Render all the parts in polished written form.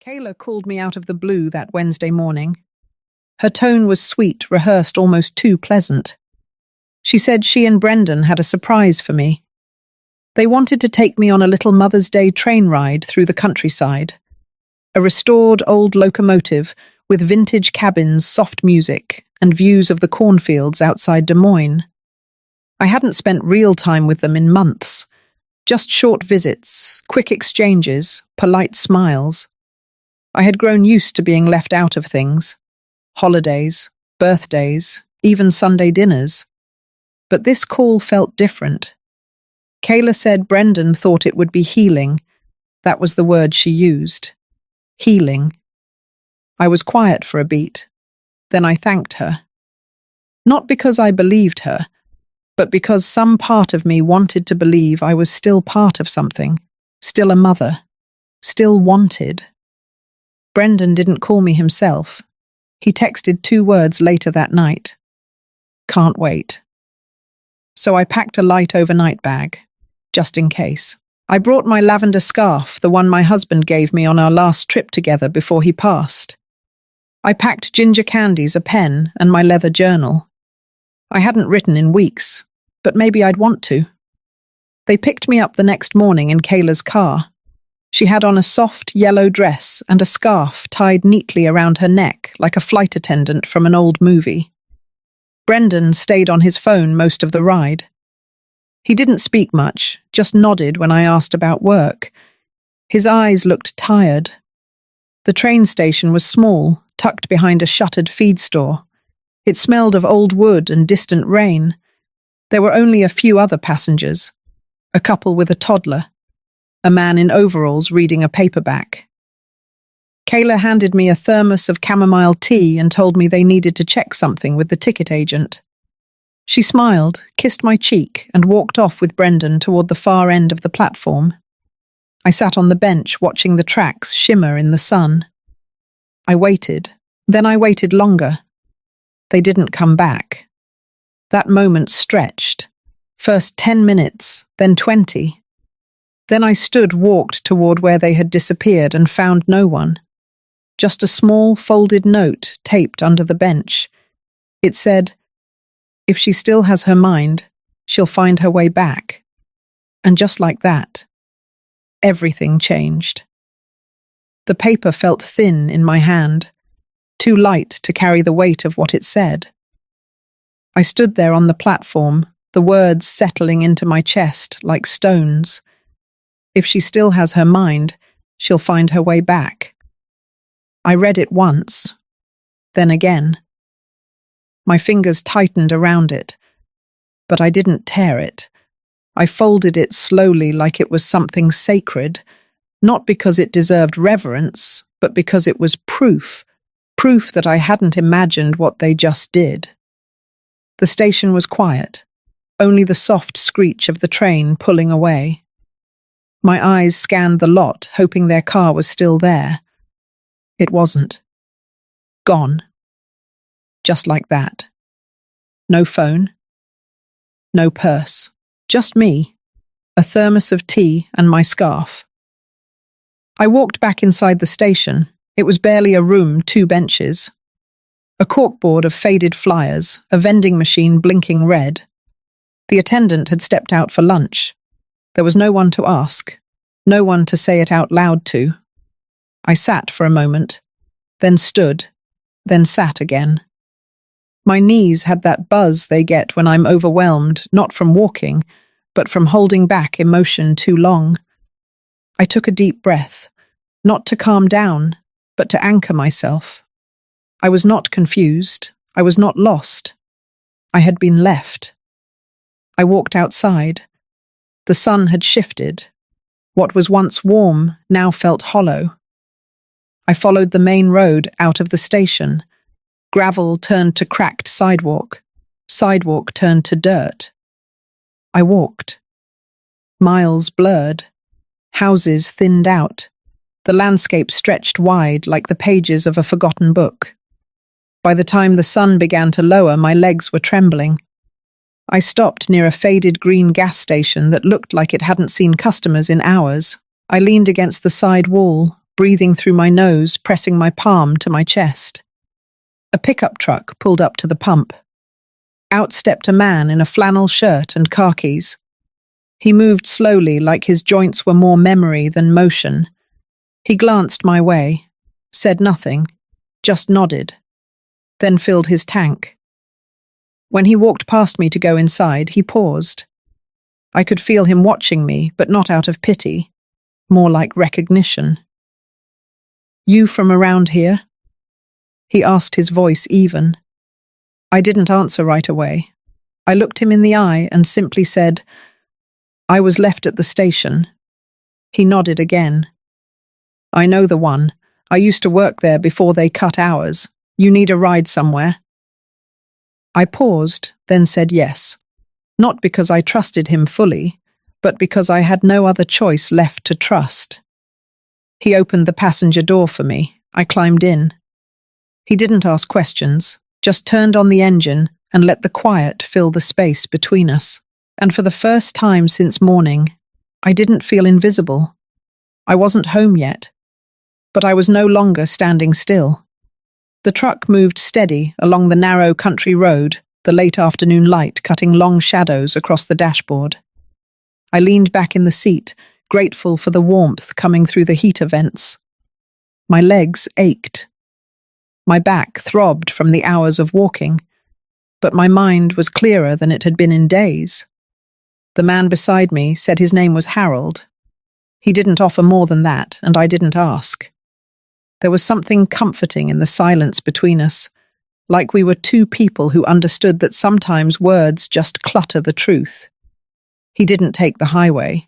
Kayla called me out of the blue that Wednesday morning. Her tone was sweet, rehearsed, almost too pleasant. She said she and Brendan had a surprise for me. They wanted to take me on a little Mother's Day train ride through the countryside. A restored old locomotive with vintage cabins, soft music, and views of the cornfields outside Des Moines. I hadn't spent real time with them in months. Just short visits, quick exchanges, polite smiles. I had grown used to being left out of things. Holidays, birthdays, even Sunday dinners. But this call felt different. Kayla said Brendan thought it would be healing. That was the word she used. Healing. I was quiet for a beat. Then I thanked her. Not because I believed her, but because some part of me wanted to believe I was still part of something, still a mother, still wanted. Brendan didn't call me himself. He texted 2 words later that night. Can't wait. So I packed a light overnight bag, just in case. I brought my lavender scarf, the one my husband gave me on our last trip together before he passed. I packed ginger candies, a pen, and my leather journal. I hadn't written in weeks, but maybe I'd want to. They picked me up the next morning in Kayla's car. She had on a soft yellow dress and a scarf tied neatly around her neck like a flight attendant from an old movie. Brendan stayed on his phone most of the ride. He didn't speak much, just nodded when I asked about work. His eyes looked tired. The train station was small, tucked behind a shuttered feed store. It smelled of old wood and distant rain. There were only a few other passengers. A couple with a toddler. A man in overalls reading a paperback. Kayla handed me a thermos of chamomile tea and told me they needed to check something with the ticket agent. She smiled, kissed my cheek, and walked off with Brendan toward the far end of the platform. I sat on the bench watching the tracks shimmer in the sun. I waited. Then I waited longer. They didn't come back. That moment stretched. First 10 minutes, then 20. Then I walked toward where they had disappeared and found no one. Just a small folded note taped under the bench. It said, "If she still has her mind, she'll find her way back." And just like that, everything changed. The paper felt thin in my hand, too light to carry the weight of what it said. I stood there on the platform, the words settling into my chest like stones. If she still has her mind, she'll find her way back. I read it once, then again. My fingers tightened around it, but I didn't tear it. I folded it slowly like it was something sacred, not because it deserved reverence, but because it was proof that I hadn't imagined what they just did. The station was quiet, only the soft screech of the train pulling away. My eyes scanned the lot, hoping their car was still there. It wasn't. Gone. Just like that. No phone. No purse. Just me, a thermos of tea and my scarf. I walked back inside the station. It was barely a room, 2 benches. A corkboard of faded flyers, a vending machine blinking red. The attendant had stepped out for lunch. There was no one to ask, no one to say it out loud to. I sat for a moment, then stood, then sat again. My knees had that buzz they get when I'm overwhelmed, not from walking, but from holding back emotion too long. I took a deep breath, not to calm down, but to anchor myself. I was not confused. I was not lost. I had been left. I walked outside. The sun had shifted. What was once warm now felt hollow. I followed the main road out of the station. Gravel turned to cracked sidewalk. Sidewalk turned to dirt. I walked. Miles blurred. Houses thinned out. The landscape stretched wide like the pages of a forgotten book. By the time the sun began to lower, my legs were trembling. I stopped near a faded green gas station that looked like it hadn't seen customers in hours. I leaned against the side wall, breathing through my nose, pressing my palm to my chest. A pickup truck pulled up to the pump. Out stepped a man in a flannel shirt and khakis. He moved slowly, like his joints were more memory than motion. He glanced my way, said nothing, just nodded, then filled his tank. When he walked past me to go inside, he paused. I could feel him watching me, but not out of pity, more like recognition. "You from around here?" He asked, his voice even. I didn't answer right away. I looked him in the eye and simply said, "I was left at the station." He nodded again. "I know the one. I used to work there before they cut hours. You need a ride somewhere?" I paused, then said yes. Not because I trusted him fully, but because I had no other choice left to trust. He opened the passenger door for me. I climbed in. He didn't ask questions, just turned on the engine and let the quiet fill the space between us. And for the first time since morning, I didn't feel invisible. I wasn't home yet, but I was no longer standing still. The truck moved steady along the narrow country road, the late afternoon light cutting long shadows across the dashboard. I leaned back in the seat, grateful for the warmth coming through the heater vents. My legs ached. My back throbbed from the hours of walking, but my mind was clearer than it had been in days. The man beside me said his name was Harold. He didn't offer more than that, and I didn't ask. There was something comforting in the silence between us, like we were two people who understood that sometimes words just clutter the truth. He didn't take the highway.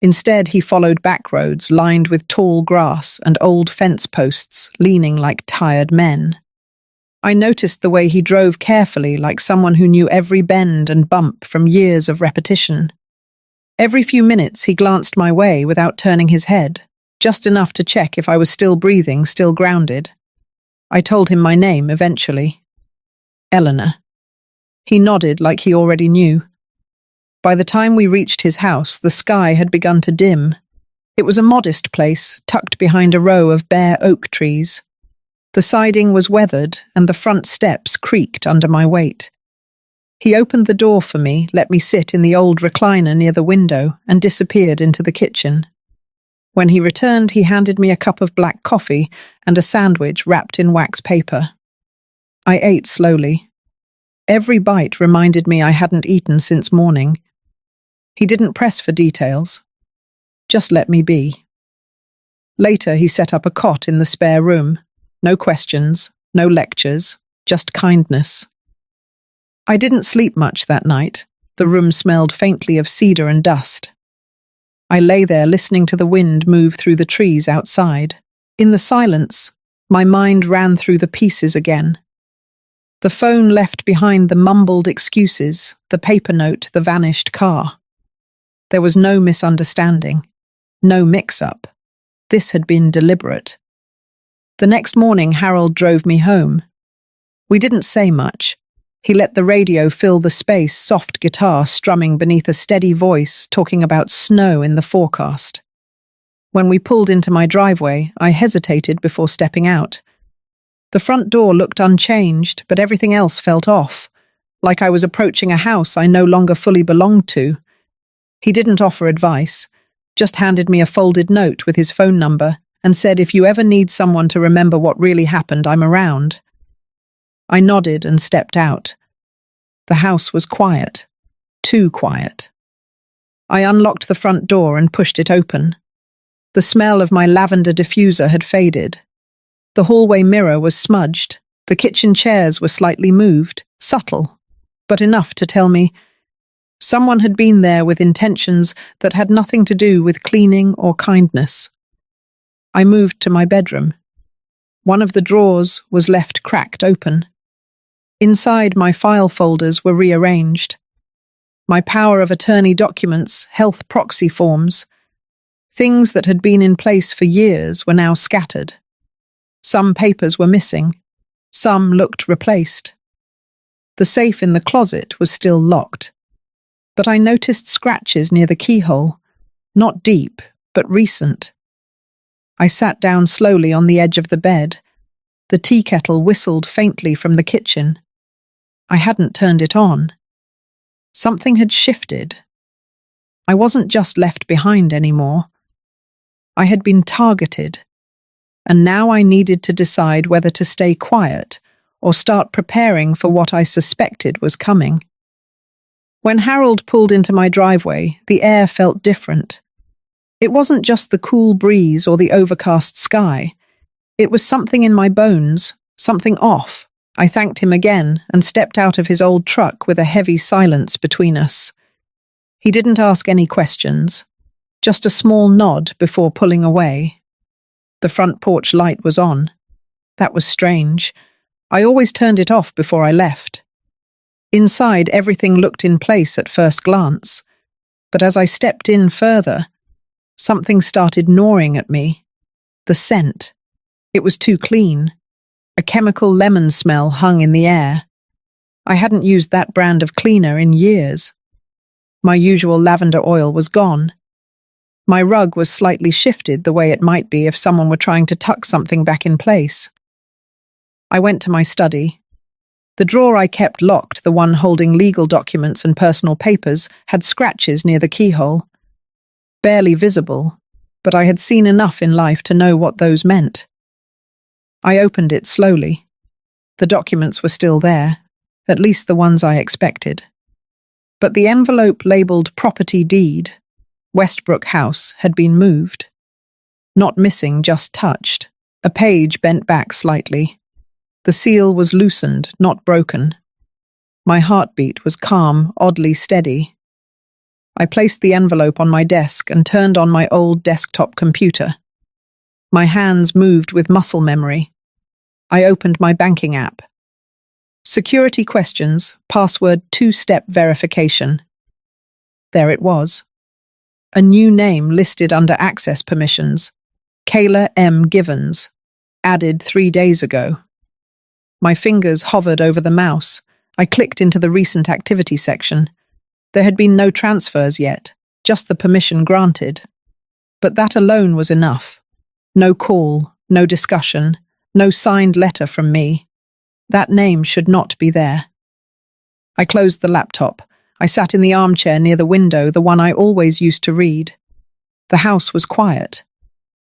Instead, he followed back roads lined with tall grass and old fence posts leaning like tired men. I noticed the way he drove carefully, like someone who knew every bend and bump from years of repetition. Every few minutes he glanced my way without turning his head, just enough to check if I was still breathing, still grounded. I told him my name eventually. Eleanor. He nodded like he already knew. By the time we reached his house, the sky had begun to dim. It was a modest place, tucked behind a row of bare oak trees. The siding was weathered, and the front steps creaked under my weight. He opened the door for me, let me sit in the old recliner near the window, and disappeared into the kitchen. When he returned, he handed me a cup of black coffee and a sandwich wrapped in wax paper. I ate slowly. Every bite reminded me I hadn't eaten since morning. He didn't press for details. Just let me be. Later, he set up a cot in the spare room. No questions, no lectures, just kindness. I didn't sleep much that night. The room smelled faintly of cedar and dust. I lay there listening to the wind move through the trees outside. In the silence, my mind ran through the pieces again. The phone left behind the mumbled excuses, the paper note, the vanished car. There was no misunderstanding, no mix-up. This had been deliberate. The next morning, Harold drove me home. We didn't say much. He let the radio fill the space, soft guitar strumming beneath a steady voice talking about snow in the forecast. When we pulled into my driveway, I hesitated before stepping out. The front door looked unchanged, but everything else felt off, like I was approaching a house I no longer fully belonged to. He didn't offer advice, just handed me a folded note with his phone number and said, "If you ever need someone to remember what really happened, I'm around." I nodded and stepped out. The house was quiet, too quiet. I unlocked the front door and pushed it open. The smell of my lavender diffuser had faded. The hallway mirror was smudged. The kitchen chairs were slightly moved, subtle, but enough to tell me someone had been there with intentions that had nothing to do with cleaning or kindness. I moved to my bedroom. One of the drawers was left cracked open. Inside, my file folders were rearranged. My power of attorney documents, health proxy forms, things that had been in place for years were now scattered. Some papers were missing. Some looked replaced. The safe in the closet was still locked. But I noticed scratches near the keyhole, not deep, but recent. I sat down slowly on the edge of the bed. The tea kettle whistled faintly from the kitchen. I hadn't turned it on. Something had shifted. I wasn't just left behind anymore. I had been targeted, and now I needed to decide whether to stay quiet or start preparing for what I suspected was coming. When Harold pulled into my driveway, the air felt different. It wasn't just the cool breeze or the overcast sky. It was something in my bones, something off. I thanked him again and stepped out of his old truck with a heavy silence between us. He didn't ask any questions, just a small nod before pulling away. The front porch light was on. That was strange. I always turned it off before I left. Inside, everything looked in place at first glance, but as I stepped in further, something started gnawing at me. The scent. It was too clean. A chemical lemon smell hung in the air. I hadn't used that brand of cleaner in years. My usual lavender oil was gone. My rug was slightly shifted the way it might be if someone were trying to tuck something back in place. I went to my study. The drawer I kept locked, the one holding legal documents and personal papers, had scratches near the keyhole. Barely visible, but I had seen enough in life to know what those meant. I opened it slowly. The documents were still there, at least the ones I expected. But the envelope labelled Property Deed, Westbrook House, had been moved. Not missing, just touched. A page bent back slightly. The seal was loosened, not broken. My heartbeat was calm, oddly steady. I placed the envelope on my desk and turned on my old desktop computer. My hands moved with muscle memory. I opened my banking app. Security questions, password 2-step verification. There it was. A new name listed under access permissions. Kayla M. Givens. Added 3 days ago. My fingers hovered over the mouse. I clicked into the recent activity section. There had been no transfers yet, just the permission granted. But that alone was enough. No call, no discussion, no signed letter from me. That name should not be there. I closed the laptop. I sat in the armchair near the window, the one I always used to read. The house was quiet,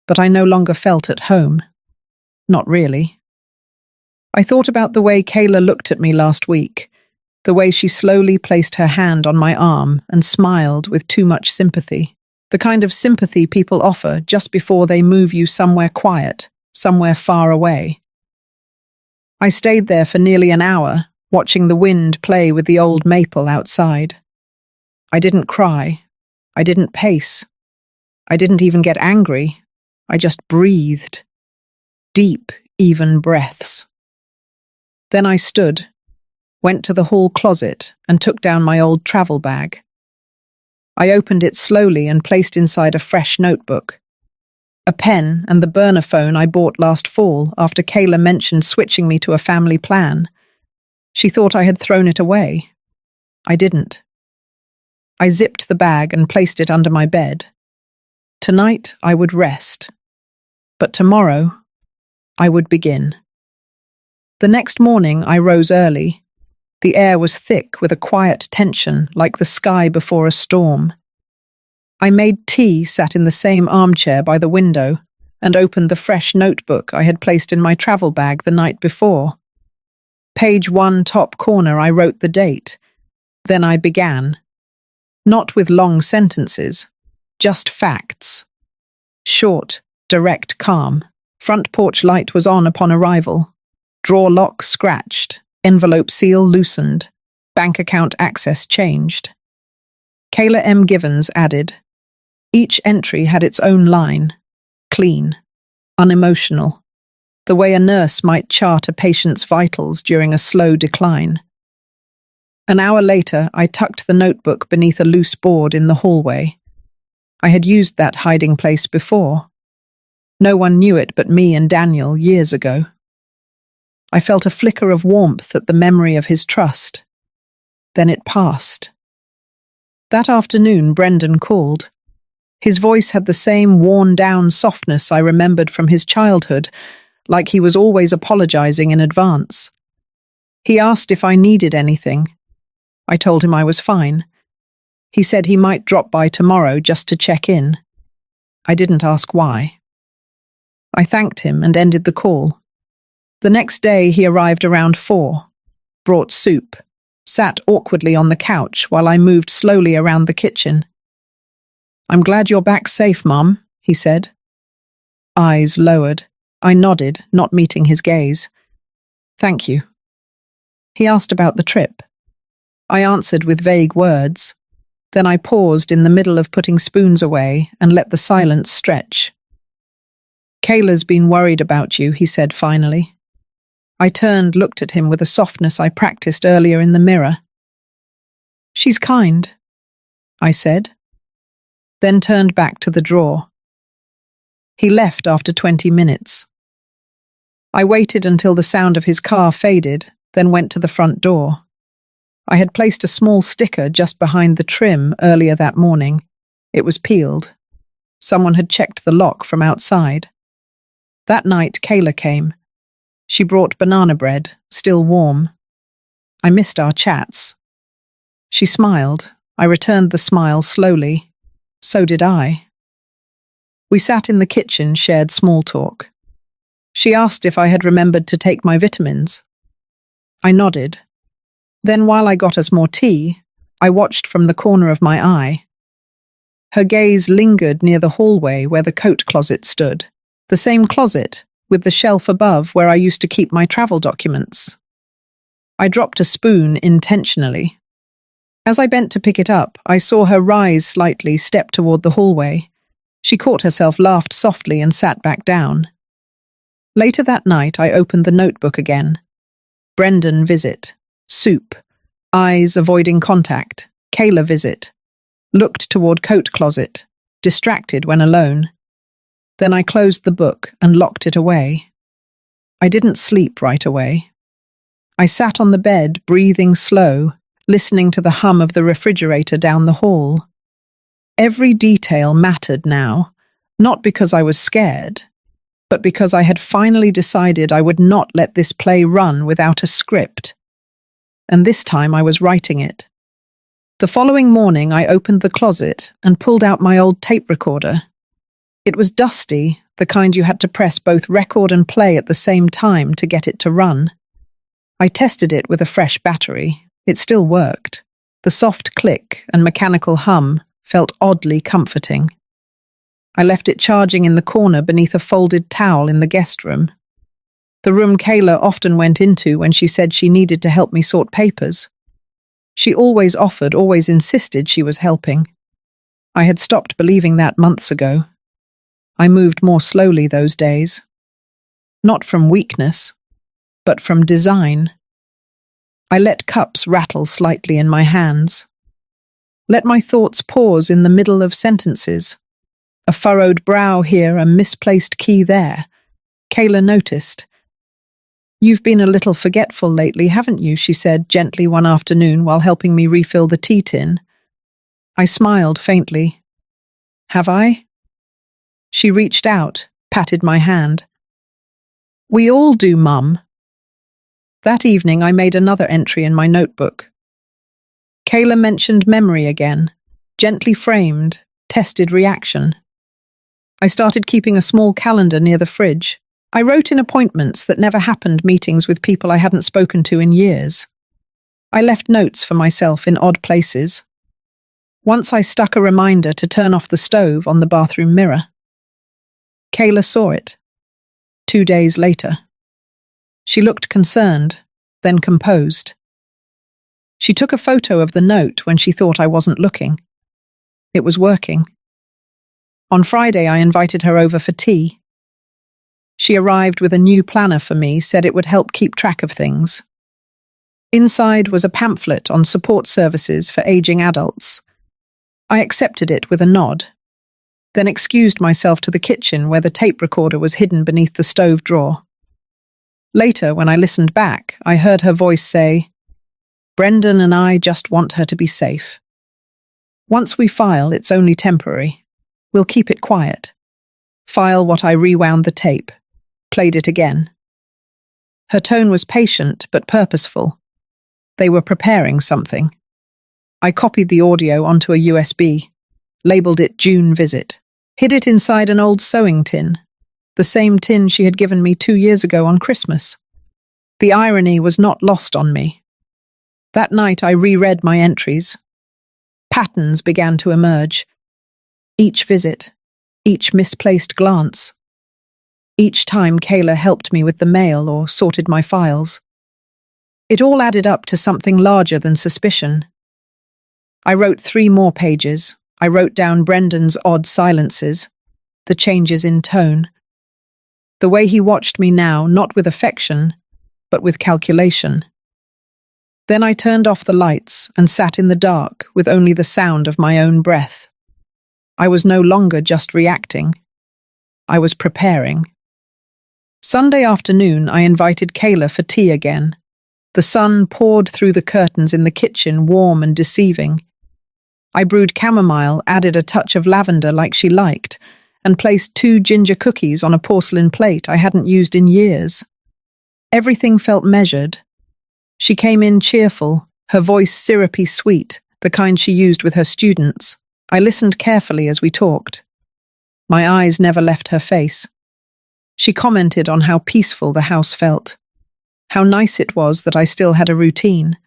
but I no longer felt at home. Not really. I thought about the way Kayla looked at me last week, the way she slowly placed her hand on my arm and smiled with too much sympathy, the kind of sympathy people offer just before they move you somewhere quiet, somewhere far away. I stayed there for nearly an hour, watching the wind play with the old maple outside. I didn't cry. I didn't pace. I didn't even get angry. I just breathed. Deep, even breaths. Then I stood, went to the hall closet and took down my old travel bag. I opened it slowly and placed inside a fresh notebook. A pen and the burner phone I bought last fall after Kayla mentioned switching me to a family plan. She thought I had thrown it away. I didn't. I zipped the bag and placed it under my bed. Tonight I would rest, but tomorrow I would begin. The next morning I rose early. The air was thick with a quiet tension like the sky before a storm. I made tea, sat in the same armchair by the window, and opened the fresh notebook I had placed in my travel bag the night before. Page 1, top corner, I wrote the date. Then I began. Not with long sentences, just facts. Short, direct, calm. Front porch light was on upon arrival. Drawer lock scratched. Envelope seal loosened. Bank account access changed. Kayla M. Givens added. Each entry had its own line. Clean. Unemotional. The way a nurse might chart a patient's vitals during a slow decline. An hour later, I tucked the notebook beneath a loose board in the hallway. I had used that hiding place before. No one knew it but me and Daniel years ago. I felt a flicker of warmth at the memory of his trust. Then it passed. That afternoon, Brendan called. His voice had the same worn-down softness I remembered from his childhood, like he was always apologizing in advance. He asked if I needed anything. I told him I was fine. He said he might drop by tomorrow just to check in. I didn't ask why. I thanked him and ended the call. The next day he arrived around 4, brought soup, sat awkwardly on the couch while I moved slowly around the kitchen. "I'm glad you're back safe, Mum," he said. Eyes lowered. I nodded, not meeting his gaze. "Thank you." He asked about the trip. I answered with vague words. Then I paused in the middle of putting spoons away and let the silence stretch. "Kayla's been worried about you," he said finally. I turned, looked at him with a softness I practiced earlier in the mirror. "She's kind," I said, then turned back to the drawer. He left after 20 minutes. I waited until the sound of his car faded, then went to the front door. I had placed a small sticker just behind the trim earlier that morning. It was peeled. Someone had checked the lock from outside. That night, Kayla came. She brought banana bread, still warm. I missed our chats. She smiled. I returned the smile slowly. So did I. We sat in the kitchen, shared small talk. She asked if I had remembered to take my vitamins. I nodded. Then, while I got us more tea, I watched from the corner of my eye. Her gaze lingered near the hallway where the coat closet stood, the same closet, with the shelf above where I used to keep my travel documents. I dropped a spoon intentionally. As I bent to pick it up, I saw her rise slightly, step toward the hallway. She caught herself, laughed softly, and sat back down. Later that night, I opened the notebook again. Brendan visit. Soup. Eyes avoiding contact. Kayla visit. Looked toward coat closet. Distracted when alone. Then I closed the book and locked it away. I didn't sleep right away. I sat on the bed, breathing slow, listening to the hum of the refrigerator down the hall. Every detail mattered now, not because I was scared, but because I had finally decided I would not let this play run without a script. And this time I was writing it. The following morning I opened the closet and pulled out my old tape recorder. It was dusty, the kind you had to press both record and play at the same time to get it to run. I tested it with a fresh battery. It still worked. The soft click and mechanical hum felt oddly comforting. I left it charging in the corner beneath a folded towel in the guest room. The room Kayla often went into when she said she needed to help me sort papers. She always offered, always insisted she was helping. I had stopped believing that months ago. I moved more slowly those days. Not from weakness, but from design. I let cups rattle slightly in my hands. Let my thoughts pause in the middle of sentences. A furrowed brow here, a misplaced key there. Kayla noticed. "You've been a little forgetful lately, haven't you?" she said gently one afternoon while helping me refill the tea tin. I smiled faintly. "Have I?" She reached out, patted my hand. "We all do, Mum." That evening I made another entry in my notebook. Kayla mentioned memory again, gently framed, tested reaction. I started keeping a small calendar near the fridge. I wrote in appointments that never happened, meetings with people I hadn't spoken to in years. I left notes for myself in odd places. Once I stuck a reminder to turn off the stove on the bathroom mirror. Kayla saw it. 2 days later. She looked concerned, then composed. She took a photo of the note when she thought I wasn't looking. It was working. On Friday, I invited her over for tea. She arrived with a new planner for me, said it would help keep track of things. Inside was a pamphlet on support services for aging adults. I accepted it with a nod, then excused myself to the kitchen where the tape recorder was hidden beneath the stove drawer. Later, when I listened back, I heard her voice say, "Brendan and I just want her to be safe. Once we file, it's only temporary. We'll keep it quiet. File what I rewound the tape. Played it again. Her tone was patient but purposeful. They were preparing something. I copied the audio onto a USB, labeled it June Visit, hid it inside an old sewing tin, the same tin she had given me 2 years ago on Christmas. The irony was not lost on me. That night I reread my entries. Patterns began to emerge. Each visit, each misplaced glance. Each time Kayla helped me with the mail or sorted my files. It all added up to something larger than suspicion. I wrote 3 more pages. I wrote down Brendan's odd silences, the changes in tone, the way he watched me now, not with affection, but with calculation. Then I turned off the lights and sat in the dark with only the sound of my own breath. I was no longer just reacting. I was preparing. Sunday afternoon, I invited Kayla for tea again. The sun poured through the curtains in the kitchen, warm and deceiving. I brewed chamomile, added a touch of lavender like she liked, and placed 2 ginger cookies on a porcelain plate I hadn't used in years. Everything felt measured. She came in cheerful, her voice syrupy sweet, the kind she used with her students. I listened carefully as we talked. My eyes never left her face. She commented on how peaceful the house felt, how nice it was that I still had a routine.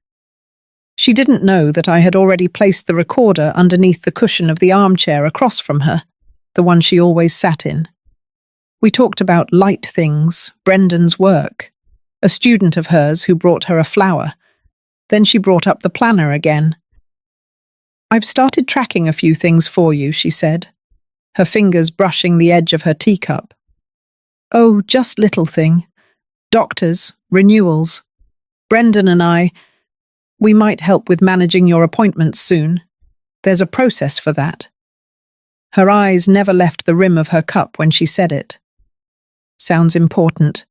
She didn't know that I had already placed the recorder underneath the cushion of the armchair across from her, the one she always sat in. We talked about light things, Brendan's work, a student of hers who brought her a flower. Then she brought up the planner again. "I've started tracking a few things for you," she said, her fingers brushing the edge of her teacup. "Oh, just little thing. Doctors, renewals. Brendan and we might help with managing your appointments soon. There's a process for that." Her eyes never left the rim of her cup when she said it. "Sounds important,"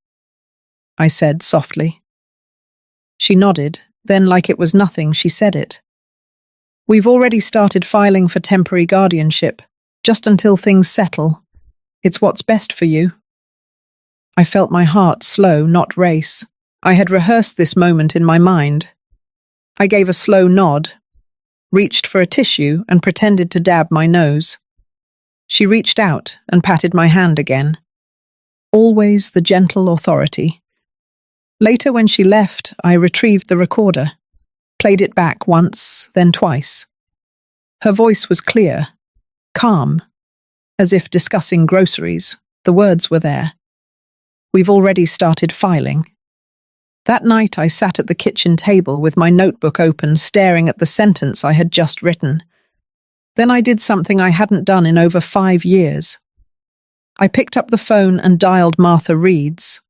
I said softly. She nodded, then like it was nothing, she said it. "We've already started filing for temporary guardianship, just until things settle. It's what's best for you." I felt my heart slow, not race. I had rehearsed this moment in my mind. I gave a slow nod, reached for a tissue and pretended to dab my nose. She reached out and patted my hand again. Always the gentle authority. Later when she left, I retrieved the recorder, played it back once, then twice. Her voice was clear, calm, as if discussing groceries. The words were there. "We've already started filing." That night I sat at the kitchen table with my notebook open, staring at the sentence I had just written. Then I did something I hadn't done in over 5 years. I picked up the phone and dialed Martha Reed's.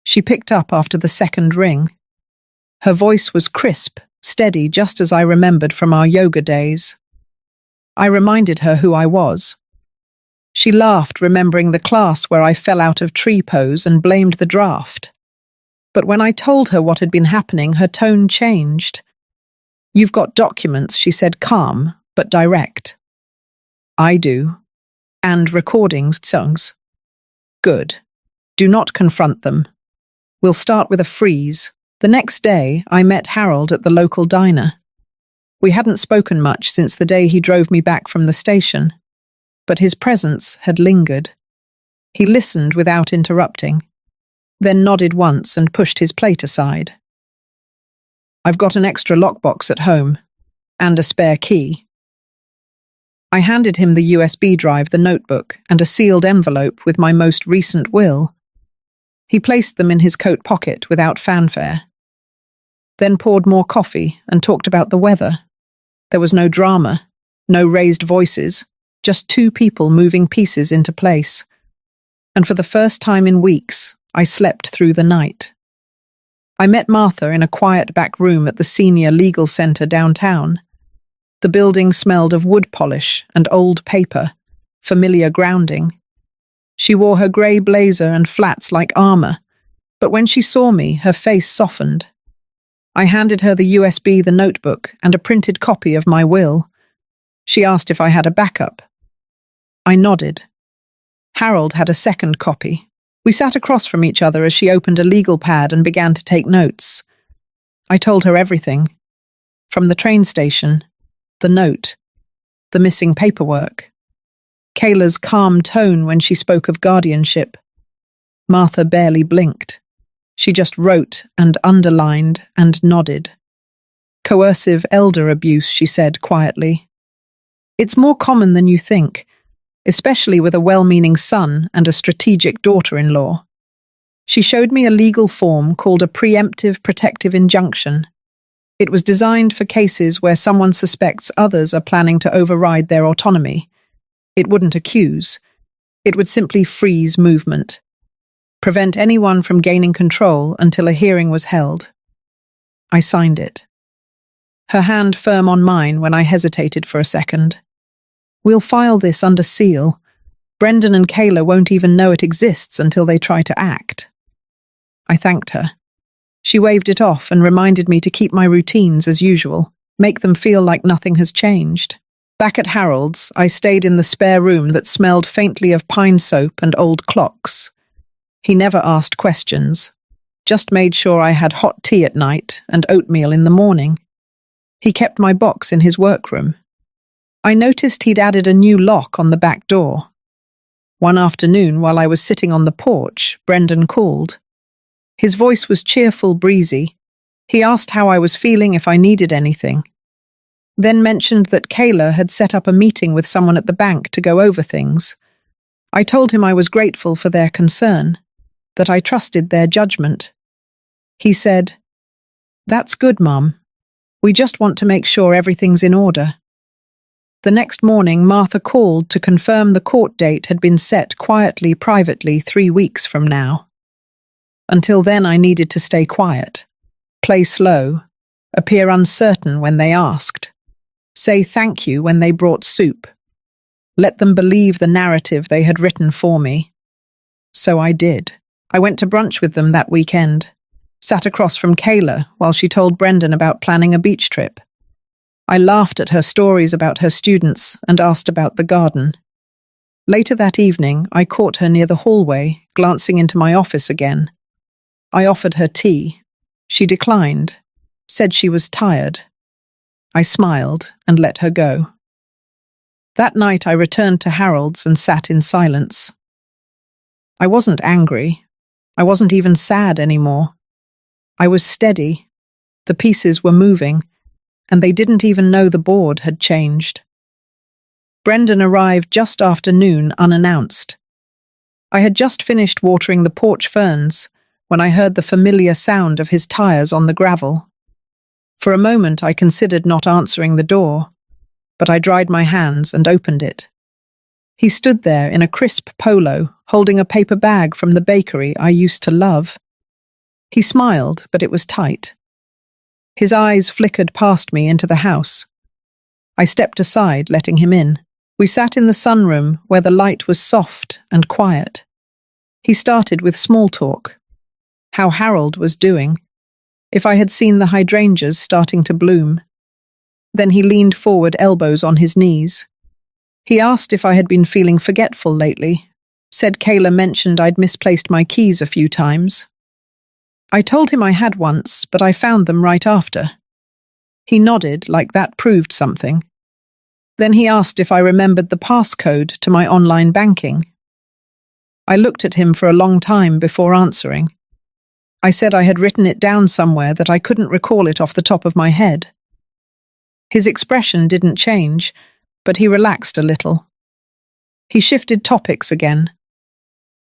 She picked up after the second ring. Her voice was crisp, steady, just as I remembered from our yoga days. I reminded her who I was. She laughed, remembering the class where I fell out of tree pose and blamed the draft. But when I told her what had been happening, her tone changed. "You've got documents," she said, calm but direct. "I do. And recordings, songs." "Good. Do not confront them. We'll start with a freeze." The next day, I met Harold at the local diner. We hadn't spoken much since the day he drove me back from the station, but his presence had lingered. He listened without interrupting, then nodded once and pushed his plate aside. "I've got an extra lockbox at home, and a spare key." I handed him the USB drive, the notebook, and a sealed envelope with my most recent will. He placed them in his coat pocket without fanfare, then poured more coffee and talked about the weather. There was no drama, no raised voices, just 2 people moving pieces into place. And for the first time in weeks, I slept through the night. I met Martha in a quiet back room at the senior legal center downtown. The building smelled of wood polish and old paper, familiar grounding. She wore her grey blazer and flats like armor, but when she saw me, her face softened. I handed her the USB, the notebook, and a printed copy of my will. She asked if I had a backup. I nodded. Harold had a second copy. We sat across from each other as she opened a legal pad and began to take notes. I told her everything. From the train station, the note, the missing paperwork, Kayla's calm tone when she spoke of guardianship. Martha barely blinked. She just wrote and underlined and nodded. Coercive elder abuse, she said quietly. It's more common than you think, especially with a well-meaning son and a strategic daughter-in-law. She showed me a legal form called a preemptive protective injunction. It was designed for cases where someone suspects others are planning to override their autonomy. It wouldn't accuse. It would simply freeze movement. Prevent anyone from gaining control until a hearing was held. I signed it. Her hand firm on mine when I hesitated for a second. We'll file this under seal. Brendan and Kayla won't even know it exists until they try to act. I thanked her. She waved it off and reminded me to keep my routines as usual, make them feel like nothing has changed. Back at Harold's, I stayed in the spare room that smelled faintly of pine soap and old clocks. He never asked questions, just made sure I had hot tea at night and oatmeal in the morning. He kept my box in his workroom. I noticed he'd added a new lock on the back door. One afternoon, while I was sitting on the porch, Brendan called. His voice was cheerful, breezy. He asked how I was feeling, if I needed anything. Then mentioned that Kayla had set up a meeting with someone at the bank to go over things. I told him I was grateful for their concern, that I trusted their judgment. He said, "That's good, Mum. We just want to make sure everything's in order." The next morning, Martha called to confirm the court date had been set quietly, privately, 3 weeks from now. Until then, I needed to stay quiet, play slow, appear uncertain when they asked, say thank you when they brought soup, let them believe the narrative they had written for me. So I did. I went to brunch with them that weekend, sat across from Kayla while she told Brendan about planning a beach trip. I laughed at her stories about her students and asked about the garden. Later that evening, I caught her near the hallway, glancing into my office again. I offered her tea. She declined, said she was tired. I smiled and let her go. That night I returned to Harold's and sat in silence. I wasn't angry. I wasn't even sad anymore. I was steady. The pieces were moving, and they didn't even know the board had changed. Brendan arrived just after noon, unannounced. I had just finished watering the porch ferns when I heard the familiar sound of his tires on the gravel. For a moment I considered not answering the door, but I dried my hands and opened it. He stood there in a crisp polo, holding a paper bag from the bakery I used to love. He smiled, but it was tight. His eyes flickered past me into the house. I stepped aside, letting him in. We sat in the sunroom where the light was soft and quiet. He started with small talk. How Harold was doing, if I had seen the hydrangeas starting to bloom. Then he leaned forward, elbows on his knees. He asked if I had been feeling forgetful lately, said Kayla mentioned I'd misplaced my keys a few times. I told him I had once, but I found them right after. He nodded, like that proved something. Then he asked if I remembered the passcode to my online banking. I looked at him for a long time before answering. I said I had written it down somewhere, that I couldn't recall it off the top of my head. His expression didn't change, but he relaxed a little. He shifted topics again.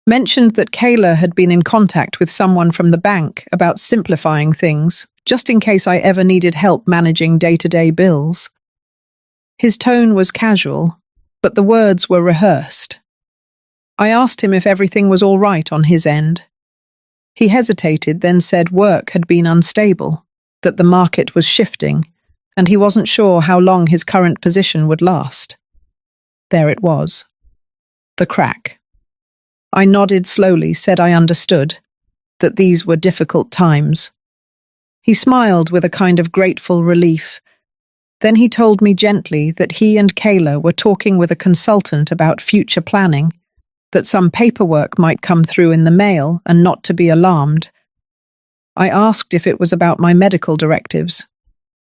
Mentioned that Kayla had been in contact with someone from the bank about simplifying things, just in case I ever needed help managing day-to-day bills. His tone was casual, but the words were rehearsed. I asked him if everything was all right on his end. He hesitated, then said work had been unstable, that the market was shifting, and he wasn't sure how long his current position would last. There it was. The crack. I nodded slowly, said I understood, that these were difficult times. He smiled with a kind of grateful relief. Then he told me gently that he and Kayla were talking with a consultant about future planning, that some paperwork might come through in the mail and not to be alarmed. I asked if it was about my medical directives.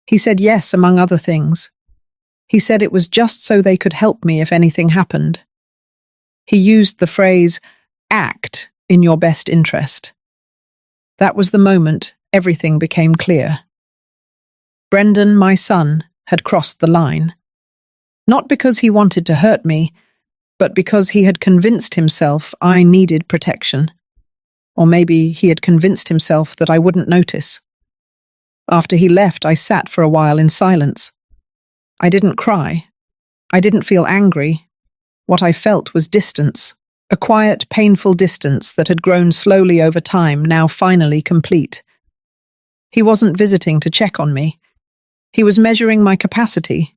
He said yes, among other things. He said it was just so they could help me if anything happened. He used the phrase, "act in your best interest." That was the moment everything became clear. Brendan, my son, had crossed the line. Not because he wanted to hurt me, but because he had convinced himself I needed protection. Or maybe he had convinced himself that I wouldn't notice. After he left, I sat for a while in silence. I didn't cry. I didn't feel angry. What I felt was distance, a quiet, painful distance that had grown slowly over time, now finally complete. He wasn't visiting to check on me. He was measuring my capacity,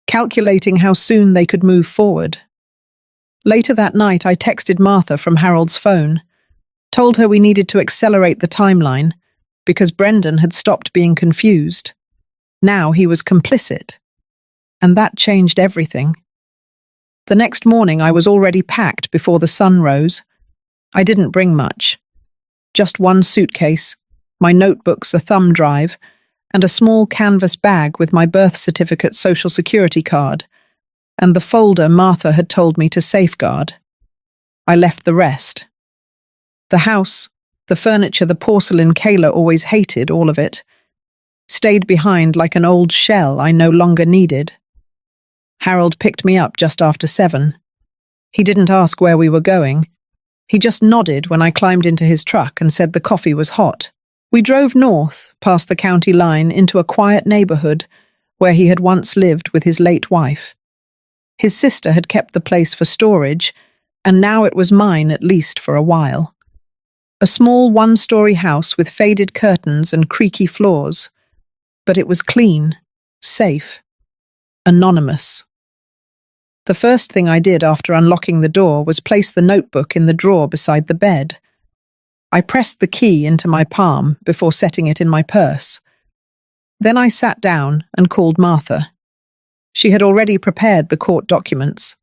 calculating how soon they could move forward. Later that night, I texted Martha from Harold's phone, told her we needed to accelerate the timeline because Brendan had stopped being confused. Now he was complicit. And that changed everything. The next morning, I was already packed before the sun rose. I didn't bring much. Just one suitcase, my notebooks, a thumb drive, and a small canvas bag with my birth certificate, social security card, and the folder Martha had told me to safeguard. I left the rest. The house, the furniture, the porcelain Kayla always hated, all of it, stayed behind like an old shell I no longer needed. Harold picked me up just after 7. He didn't ask where we were going. He just nodded when I climbed into his truck and said the coffee was hot. We drove north, past the county line, into a quiet neighborhood where he had once lived with his late wife. His sister had kept the place for storage, and now it was mine, at least for a while. A small one-story house with faded curtains and creaky floors, but it was clean, safe, anonymous. The first thing I did after unlocking the door was place the notebook in the drawer beside the bed. I pressed the key into my palm before setting it in my purse. Then I sat down and called Martha. She had already prepared the court documents.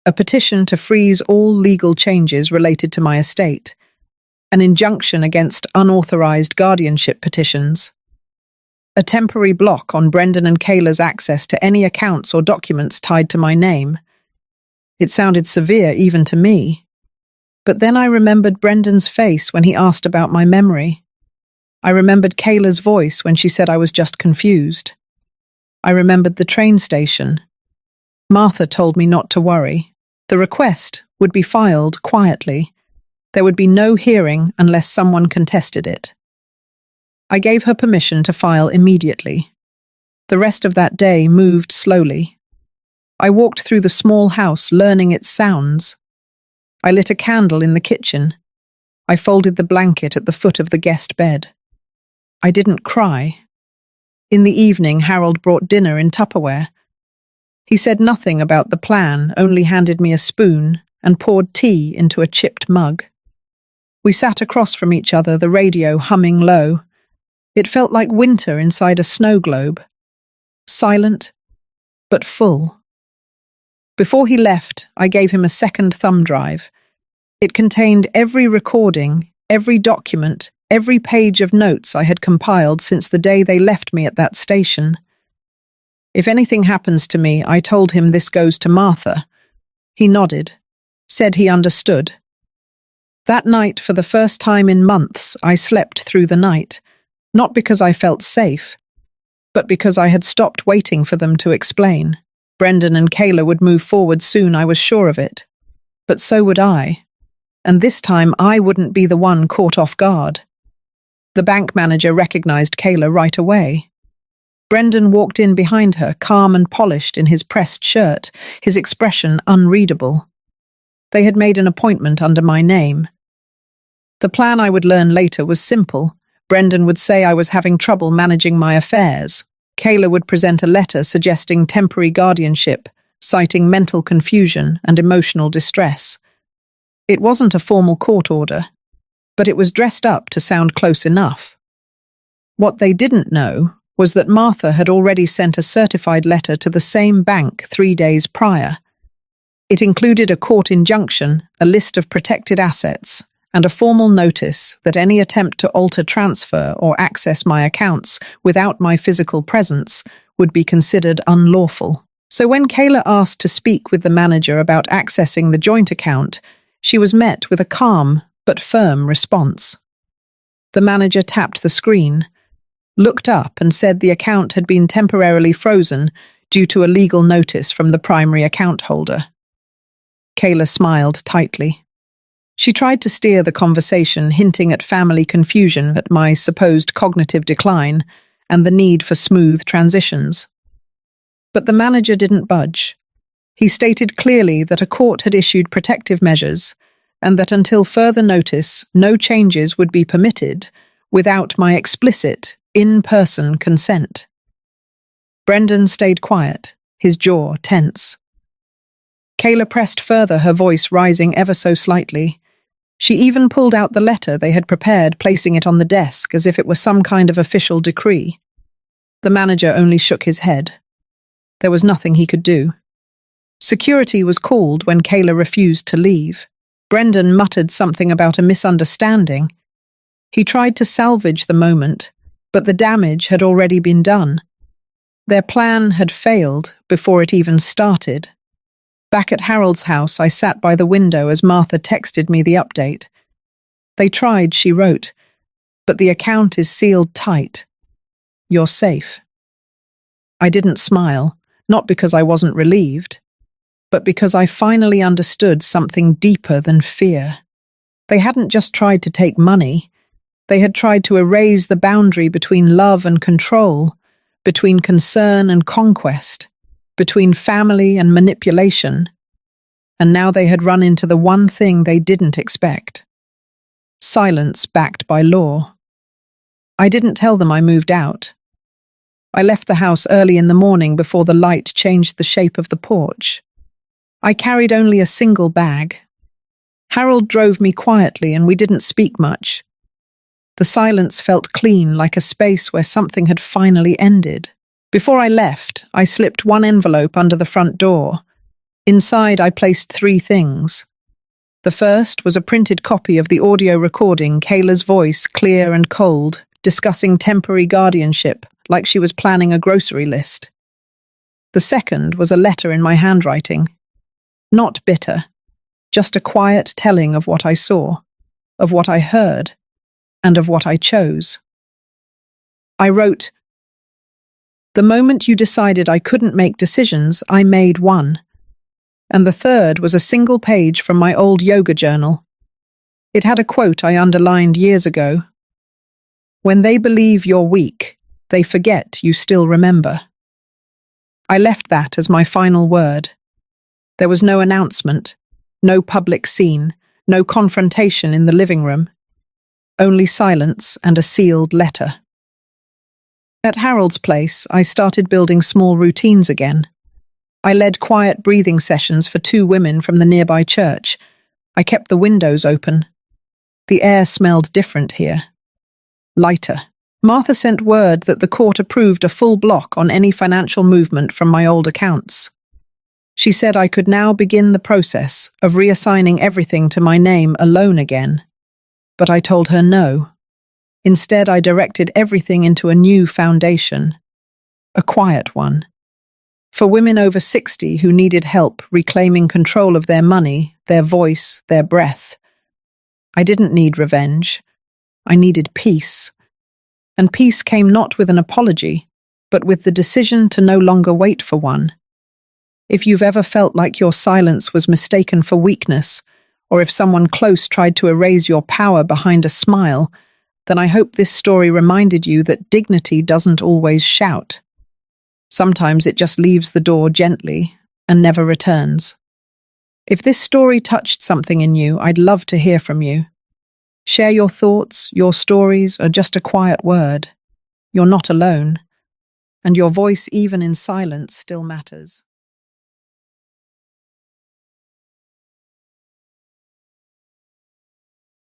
A petition to freeze all legal changes related to my estate. An injunction against unauthorized guardianship petitions. A temporary block on Brendan and Kayla's access to any accounts or documents tied to my name. It sounded severe even to me. But then I remembered Brendan's face when he asked about my memory. I remembered Kayla's voice when she said I was just confused. I remembered the train station. Martha told me not to worry. The request would be filed quietly. There would be no hearing unless someone contested it. I gave her permission to file immediately. The rest of that day moved slowly. I walked through the small house, learning its sounds. I lit a candle in the kitchen. I folded the blanket at the foot of the guest bed. I didn't cry. In the evening, Harold brought dinner in Tupperware. He said nothing about the plan, only handed me a spoon and poured tea into a chipped mug. We sat across from each other, the radio humming low. It felt like winter inside a snow globe. Silent, but full. Before he left, I gave him a second thumb drive. It contained every recording, every document, every page of notes I had compiled since the day they left me at that station. If anything happens to me, I told him this goes to Martha. He nodded, said he understood. That night, for the first time in months, I slept through the night. Not because I felt safe, but because I had stopped waiting for them to explain. Brendan and Kayla would move forward soon, I was sure of it. But so would I. And this time I wouldn't be the one caught off guard. The bank manager recognized Kayla right away. Brendan walked in behind her, calm and polished in his pressed shirt, his expression unreadable. They had made an appointment under my name. The plan, I would learn later, was simple. Brendan would say I was having trouble managing my affairs. Kayla would present a letter suggesting temporary guardianship, citing mental confusion and emotional distress. It wasn't a formal court order, but it was dressed up to sound close enough. What they didn't know was that Martha had already sent a certified letter to the same bank 3 days prior. It included a court injunction, a list of protected assets, and a formal notice that any attempt to alter, transfer, or access my accounts without my physical presence would be considered unlawful. So when Kayla asked to speak with the manager about accessing the joint account, she was met with a calm but firm response. The manager tapped the screen, looked up and said the account had been temporarily frozen due to a legal notice from the primary account holder. Kayla smiled tightly. She tried to steer the conversation, hinting at family confusion at my supposed cognitive decline and the need for smooth transitions. But the manager didn't budge. He stated clearly that a court had issued protective measures and that until further notice, no changes would be permitted without my explicit, in-person consent. Brendan stayed quiet, his jaw tense. Kayla pressed further, her voice rising ever so slightly. She even pulled out the letter they had prepared, placing it on the desk as if it were some kind of official decree. The manager only shook his head. There was nothing he could do. Security was called when Kayla refused to leave. Brendan muttered something about a misunderstanding. He tried to salvage the moment, but the damage had already been done. Their plan had failed before it even started. Back at Harold's house, I sat by the window as Martha texted me the update. "They tried," she wrote, "but the account is sealed tight. You're safe." I didn't smile, not because I wasn't relieved, but because I finally understood something deeper than fear. They hadn't just tried to take money. They had tried to erase the boundary between love and control, between concern and conquest, between family and manipulation. And now they had run into the one thing they didn't expect. Silence backed by law. I didn't tell them I moved out. I left the house early in the morning before the light changed the shape of the porch. I carried only a single bag. Harold drove me quietly and we didn't speak much. The silence felt clean, like a space where something had finally ended. Before I left, I slipped one envelope under the front door. Inside, I placed 3 things. The first was a printed copy of the audio recording, Kayla's voice, clear and cold, discussing temporary guardianship, like she was planning a grocery list. The second was a letter in my handwriting. Not bitter, just a quiet telling of what I saw, of what I heard, and of what I chose. I wrote, "The moment you decided I couldn't make decisions, I made one." And the third was a single page from my old yoga journal. It had a quote I underlined years ago. "When they believe you're weak, they forget you still remember." I left that as my final word. There was no announcement, no public scene, no confrontation in the living room. Only silence and a sealed letter. At Harold's place, I started building small routines again. I led quiet breathing sessions for 2 women from the nearby church. I kept the windows open. The air smelled different here. Lighter. Martha sent word that the court approved a full block on any financial movement from my old accounts. She said I could now begin the process of reassigning everything to my name alone again. But I told her no. Instead, I directed everything into a new foundation. A quiet one. For women over 60 who needed help reclaiming control of their money, their voice, their breath. I didn't need revenge. I needed peace. And peace came not with an apology, but with the decision to no longer wait for one. If you've ever felt like your silence was mistaken for weakness, or if someone close tried to erase your power behind a smile, then I hope this story reminded you that dignity doesn't always shout. Sometimes it just leaves the door gently and never returns. If this story touched something in you, I'd love to hear from you. Share your thoughts, your stories, or just a quiet word. You're not alone, and your voice, even in silence, still matters.